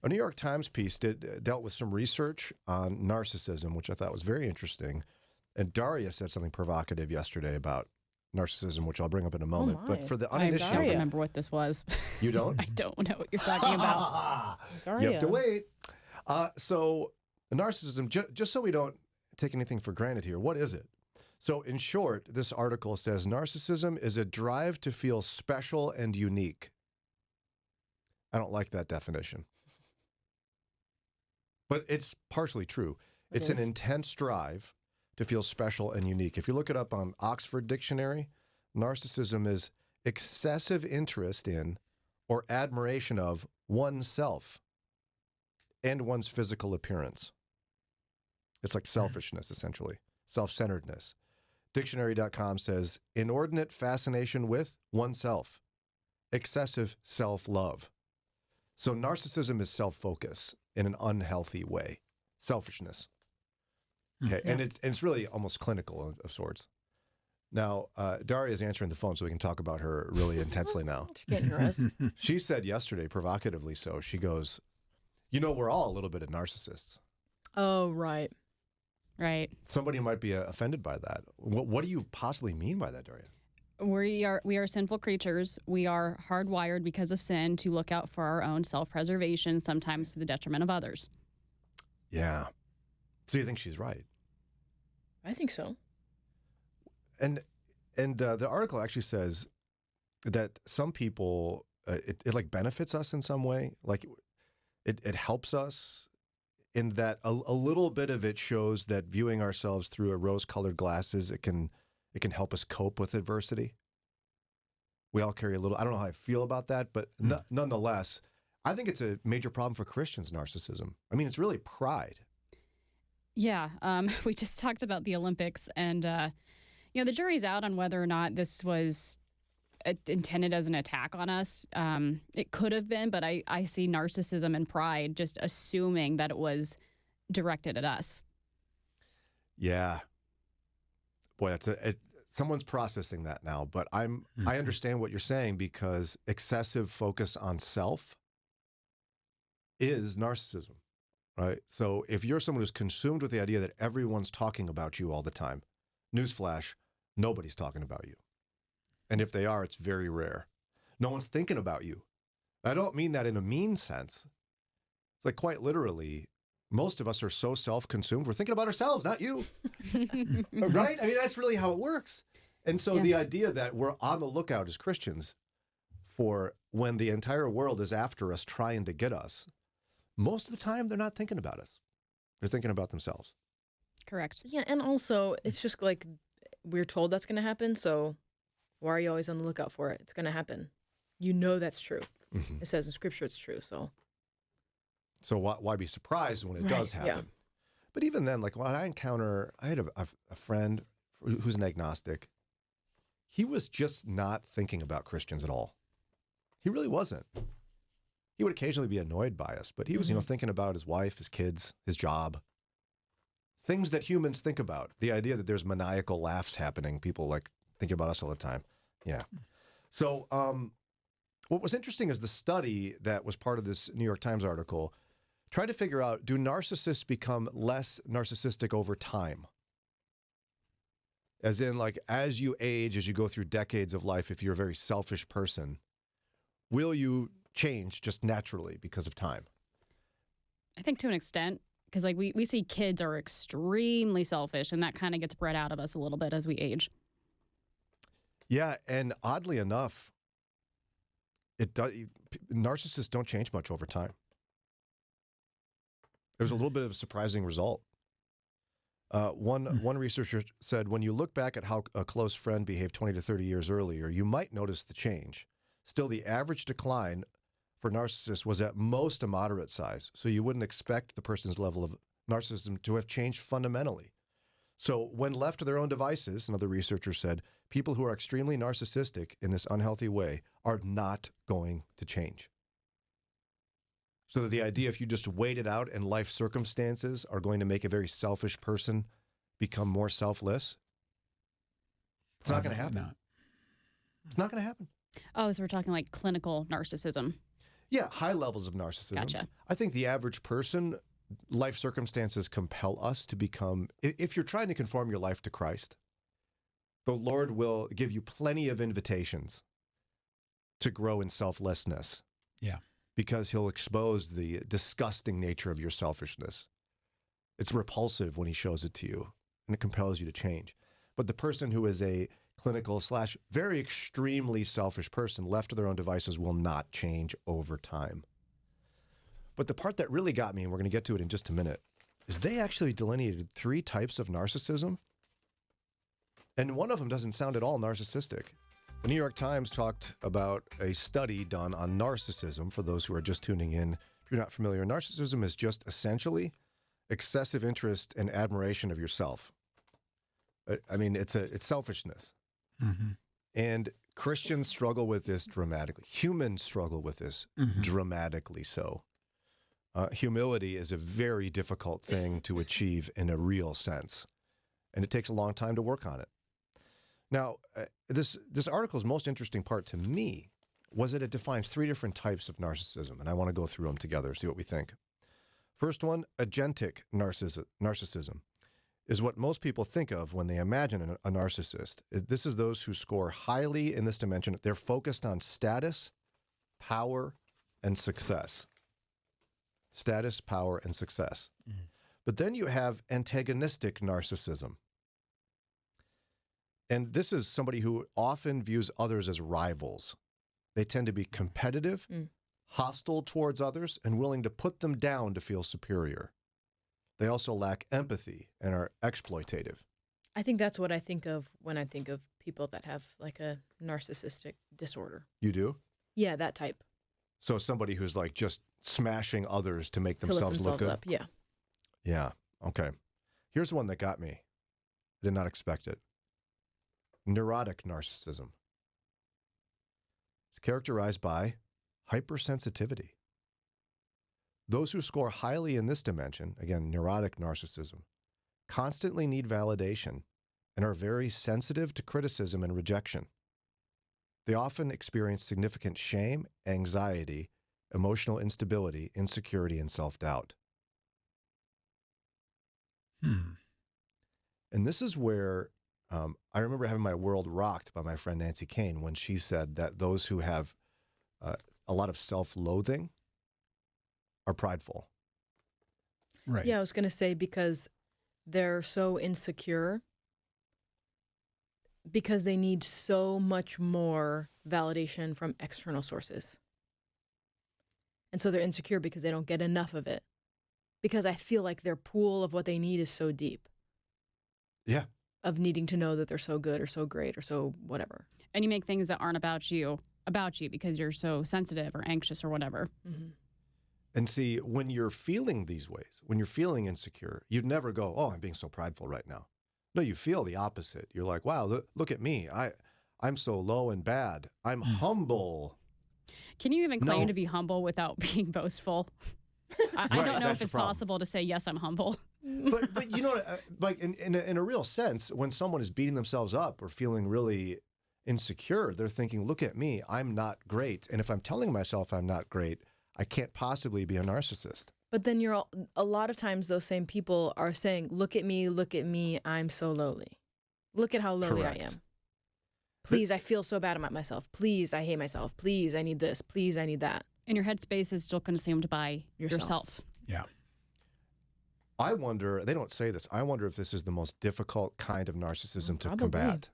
A New York Times piece dealt with some research on narcissism, which I thought was very interesting. And Daria said something provocative yesterday about narcissism, which I'll bring up in a moment. But for the I uninitiated, don't remember what this was. You don't? I don't know what you're talking about. You have to wait. So narcissism, just so we don't take anything for granted here, what is it? So in short, this article says narcissism is a drive to feel special and unique. I don't like that definition. But it's partially true. It's an intense drive to feel special and unique. If you look it up on Oxford Dictionary, narcissism is excessive interest in or admiration of oneself and one's physical appearance. It's like selfishness, essentially, self-centeredness. Dictionary.com says, inordinate fascination with oneself, excessive self-love. So narcissism is self-focus in an unhealthy way, selfishness. Okay, and it's really almost clinical of sorts. Now, Daria is answering the phone, so we can talk about her really intensely now. She's getting yours. She said yesterday, provocatively so, she goes, you know, we're all a little bit of narcissists. Oh, right. Right. Somebody might be offended by that. What do you possibly mean by that, Daria? We are sinful creatures. We are hardwired because of sin to look out for our own self-preservation, sometimes to the detriment of others. Yeah. So you think she's right? I think so. And the article actually says that some people, it like benefits us in some way. Like it helps us in that a little bit of it shows that viewing ourselves through a rose-colored glasses, it can help us cope with adversity. We all carry a little, I don't know how I feel about that, but nonetheless, I think it's a major problem for Christians, narcissism. I mean, it's really pride. Yeah, we just talked about the Olympics, and the jury's out on whether or not this was intended as an attack on us. It could have been, but I see narcissism and pride just assuming that it was directed at us. Yeah. Boy, that's someone's processing that now, but I understand what you're saying, because excessive focus on self is narcissism, right? So if you're someone who's consumed with the idea that everyone's talking about you all the time, newsflash, nobody's talking about you. And if they are, it's very rare. No one's thinking about you. I don't mean that in a mean sense. It's like quite literally, most of us are so self-consumed, we're thinking about ourselves, not you. Right? I mean, that's really how it works. And so the idea that we're on the lookout as Christians for when the entire world is after us trying to get us, most of the time they're not thinking about us. They're thinking about themselves. Correct. Yeah, and also it's just like we're told that's going to happen, so why are you always on the lookout for it? It's going to happen. You know that's true. Mm-hmm. It says in Scripture it's true, so. So why be surprised when it does happen? Yeah. But even then, like when I had a friend who's an agnostic. He was just not thinking about Christians at all. He really wasn't. He would occasionally be annoyed by us, but he was, thinking about his wife, his kids, his job. Things that humans think about. The idea that there's maniacal laughs happening. People like thinking about us all the time. Yeah. So what was interesting is the study that was part of this New York Times article tried to figure out, do narcissists become less narcissistic over time? As in, like, as you age, as you go through decades of life, if you're a very selfish person, will you change just naturally because of time? I think to an extent, because like we see kids are extremely selfish, and that kind of gets bred out of us a little bit as we age. Yeah, and oddly enough, narcissists don't change much over time. There was a little bit of a surprising result. One researcher said, when you look back at how a close friend behaved 20 to 30 years earlier, you might notice the change. Still, the average decline for narcissists was at most a moderate size, so you wouldn't expect the person's level of narcissism to have changed fundamentally. So when left to their own devices, another researcher said, people who are extremely narcissistic in this unhealthy way are not going to change. So the idea, if you just wait it out and life circumstances are going to make a very selfish person become more selfless, it's not going to happen. It's not going to happen. Oh, so we're talking like clinical narcissism. Yeah, high levels of narcissism. Gotcha. I think the average person, life circumstances compel us to become, if you're trying to conform your life to Christ, the Lord will give you plenty of invitations to grow in selflessness. Yeah. Because he'll expose the disgusting nature of your selfishness. It's repulsive when he shows it to you, and it compels you to change. But the person who is a clinical / very extremely selfish person left to their own devices will not change over time. But the part that really got me, and we're going to get to it in just a minute, is they actually delineated 3 types of narcissism. And one of them doesn't sound at all narcissistic. The New York Times talked about a study done on narcissism. For those who are just tuning in, if you're not familiar, narcissism is just essentially excessive interest and admiration of yourself. I mean, it's selfishness. Mm-hmm. And Christians struggle with this dramatically. Humans struggle with this dramatically so. Humility is a very difficult thing to achieve in a real sense, and it takes a long time to work on it. Now, this article's most interesting part to me was that it defines 3 different types of narcissism, and I want to go through them together, see what we think. First one, agentic narcissism, is what most people think of when they imagine a narcissist. This is those who score highly in this dimension. They're focused on status, power, and success. Status, power, and success. Mm-hmm. But then you have antagonistic narcissism. And this is somebody who often views others as rivals. They tend to be competitive, hostile towards others, and willing to put them down to feel superior. They also lack empathy and are exploitative. I think that's what I think of when I think of people that have like a narcissistic disorder. You do? Yeah, that type. So somebody who's like just smashing others to make To lift themselves look good? up, yeah. Yeah, okay. Here's one that got me. I did not expect it. Neurotic narcissism. It's characterized by hypersensitivity. Those who score highly in this dimension, again, neurotic narcissism, constantly need validation and are very sensitive to criticism and rejection. They often experience significant shame, anxiety, emotional instability, insecurity, and self-doubt. And this is where I remember having my world rocked by my friend Nancy Kane when she said that those who have a lot of self-loathing are prideful. Right. Yeah, I was going to say because they're so insecure because they need so much more validation from external sources. And so they're insecure because they don't get enough of it. Because I feel like their pool of what they need is so deep. Yeah. Of needing to know that they're so good or so great or so whatever. And you make things that aren't about you because you're so sensitive or anxious or whatever. Mm-hmm. And see, when you're feeling these ways, when you're feeling insecure, you'd never go, oh, I'm being so prideful right now. No, you feel the opposite. You're like, wow, look at me. I'm so low and bad. I'm humble. Can you even claim to be humble without being boastful? I don't know if it's possible to say, yes, I'm humble. But you know, like in a real sense, when someone is beating themselves up or feeling really insecure, they're thinking, look at me, I'm not great. And if I'm telling myself I'm not great, I can't possibly be a narcissist. But then a lot of times those same people are saying, look at me, I'm so lowly. Look at how lowly Correct. I am. Please, I feel so bad about myself. Please, I hate myself. Please, I need this. Please, I need that. And your headspace is still consumed by yourself. Yeah. I wonder, they don't say this, I wonder if this is the most difficult kind of narcissism to Probably. combat.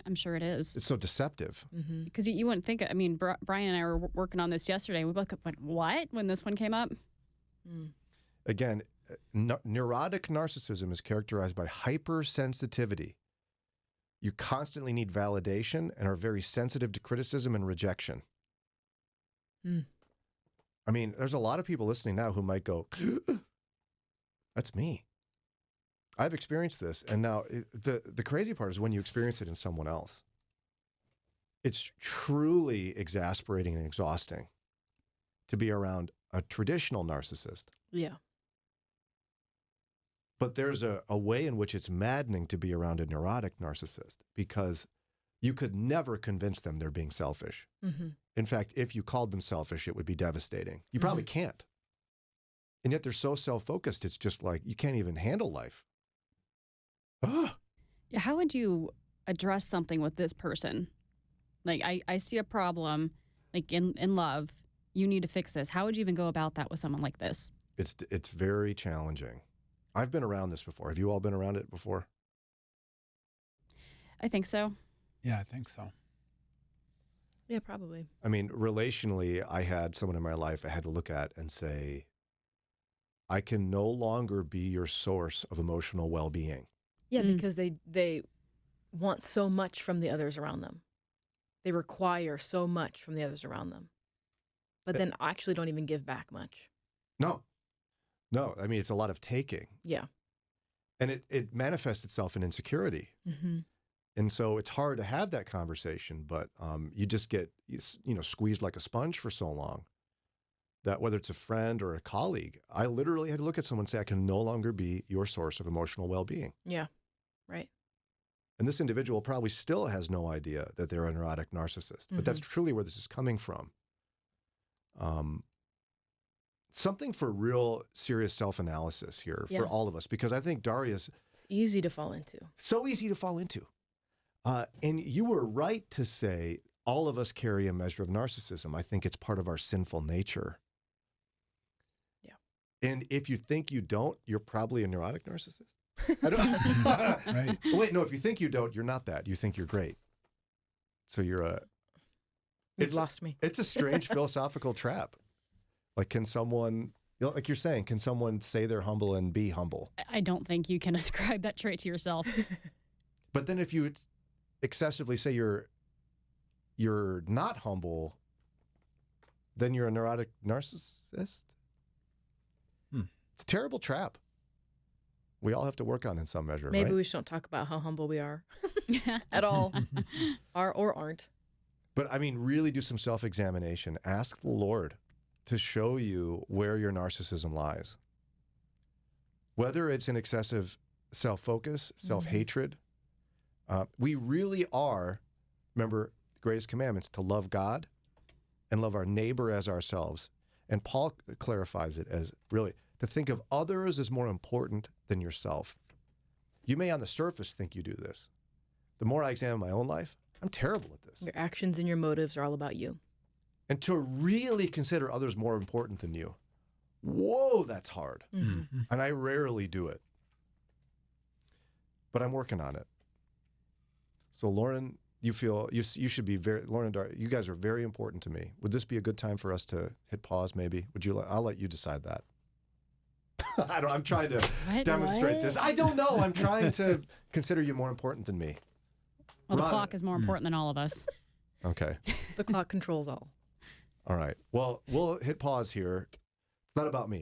I'm sure it is. It's so deceptive. Mm-hmm. Because you wouldn't think, I mean, Brian and I were working on this yesterday. We both went, what? When this one came up? Again, neurotic narcissism is characterized by hypersensitivity. You constantly need validation and are very sensitive to criticism and rejection. I mean, there's a lot of people listening now who might go, that's me. I've experienced this. And now the crazy part is when you experience it in someone else. It's truly exasperating and exhausting to be around a traditional narcissist. Yeah. But there's a way in which it's maddening to be around a neurotic narcissist because you could never convince them they're being selfish. Mm-hmm. In fact, if you called them selfish, it would be devastating. You probably can't. And yet they're so self-focused, it's just like you can't even handle life. Ah. How would you address something with this person? Like, I see a problem, like in love, you need to fix this. How would you even go about that with someone like this? It's very challenging. I've been around this before. Have you all been around it before? I think so. Yeah, I think so. Yeah, probably. I mean, relationally, I had someone in my life I had to look at and say, I can no longer be your source of emotional well-being. Yeah, because they want so much from the others around them. They require so much from the others around them. But then actually don't even give back much. No. I mean, it's a lot of taking. Yeah. And it manifests itself in insecurity. Mm-hmm. And so it's hard to have that conversation, but you just get, squeezed like a sponge for so long that whether it's a friend or a colleague, I literally had to look at someone and say, I can no longer be your source of emotional well-being. Yeah. Right. And this individual probably still has no idea that they're a neurotic narcissist, but that's truly where this is coming from. Something for real serious self-analysis here for all of us, because I think Darius, It's easy to fall into. so easy to fall into. And you were right to say all of us carry a measure of narcissism. I think it's part of our sinful nature. Yeah. And if you think you don't, you're probably a neurotic narcissist. I don't. Right. Wait, no. If you think you don't, you're not that. You think you're great. So you're a. You've lost me. It's a strange philosophical trap. Like, can someone, like you're saying, can someone say they're humble and be humble? I don't think you can ascribe that trait to yourself. But then if you excessively say you're not humble, then you're a neurotic narcissist. It's a terrible trap. We all have to work on in some measure, Maybe right? we just don't talk about how humble we are at all, are or aren't. But I mean, really do some self-examination. Ask the Lord to show you where your narcissism lies. Whether it's in excessive self-focus, self-hatred. We really are, remember, the greatest commandments, to love God and love our neighbor as ourselves. And Paul clarifies it as really to think of others as more important than yourself. You may on the surface think you do this. The more I examine my own life, I'm terrible at this. Your actions and your motives are all about you. And to really consider others more important than you, whoa, that's hard. Mm-hmm. And I rarely do it. But I'm working on it. So Lauren, you feel you should be Lauren and Dar, you guys are very important to me. Would this be a good time for us to hit pause maybe? I'll let you decide that. I'm trying to demonstrate this. I don't know. I'm trying to consider you more important than me. Well, the clock is more important than all of us. Okay. The clock controls all. All right. Well, we'll hit pause here. It's not about me.